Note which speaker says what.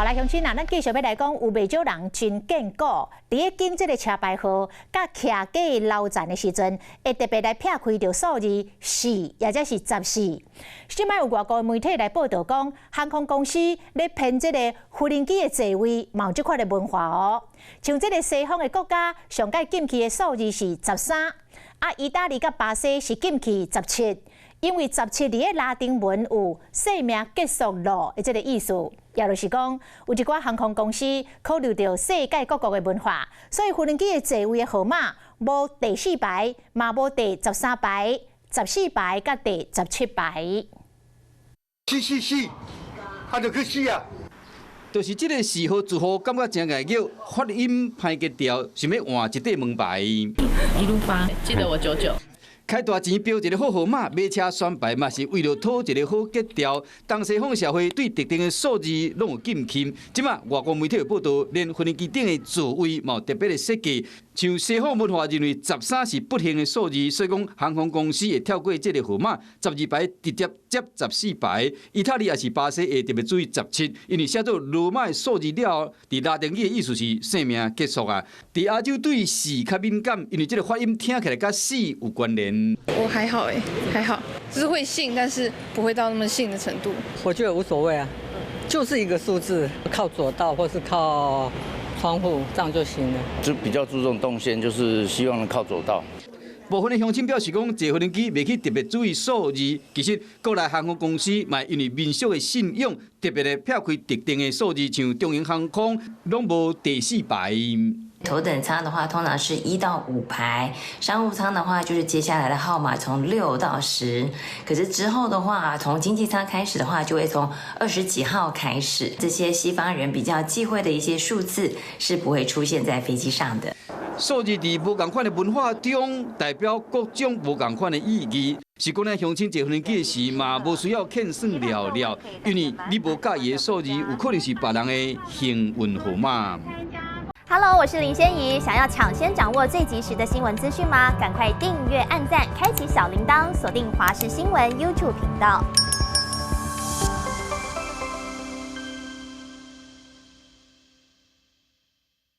Speaker 1: 好来，乡亲啊，咱继续要来讲，有袂少人真见古，伫个经这个车牌号甲骑架楼站的时阵，会特别来撇开着数字4，或者是14。即摆有外国媒体来报道讲，航空公司咧骗这个无人机的座位，嘛有即款的文化哦。像这个西方的国家，上届禁期的数字是13，意大利甲巴西是禁期17。因为17伫个拉丁文有生命结束了的这个意思，也就是讲，有一寡航空公司考虑到世界各国的文化，所以无人机的座位的号码无第4排，嘛无第13排、14排甲第17排。
Speaker 2: 是，就去死啊！
Speaker 3: 就是这个4号字号，感觉真碍叫，发音歹结调，想要换一块门牌。
Speaker 4: 1路发，记得我99。
Speaker 3: 开大钱标一个好号码，买车选牌嘛是为了讨一个好结调。当西方社会对特定的数字拢有禁忌，即马外国媒体有报道，连无人机顶的座位嘛有特别的设计。像西方文化认为13是不幸的数字，所以讲航空公司会跳过这个号码，12排直接接14排。意大利也是巴西会特别注意17，因为写做罗马的数字了，伫拉丁语的意思是生命结束啊。伫亚洲对4较敏感，因为这个发音听起来甲4有关联。
Speaker 5: 我还好还好，就是会信，但是不会到那么信的程度。
Speaker 6: 我觉得无所谓啊，就是一个数字，靠左道或是靠窗户这样就行了。
Speaker 7: 就比较注重动线，就是希望能靠左道。
Speaker 3: 部分的乡亲表示讲，坐无人机袂去特别注意数字，其实国内航空公司嘛因为民俗的信仰，特别的撇开特定的数字，像中型航空拢无第4排。
Speaker 8: 头等舱的话，通常是1到5排；商务舱的话，就是接下来的号码从6到10。可是之后的话，从经济舱开始的话，就会从20几号开始。这些西方人比较忌讳的一些数字是不会出现在飞机上的。
Speaker 3: 数字伫无共款的文化中，代表各种无共款的意义。是讲咱乡亲坐无人机的时嘛，无需要欠算了，因为你无介意的数字，有可能是别人的幸运号码。
Speaker 9: Hello， 我是林仙怡。想要抢先掌握最及时的新闻资讯吗？赶快订阅、按赞、开启小铃铛，锁定华视新闻 YouTube 频道。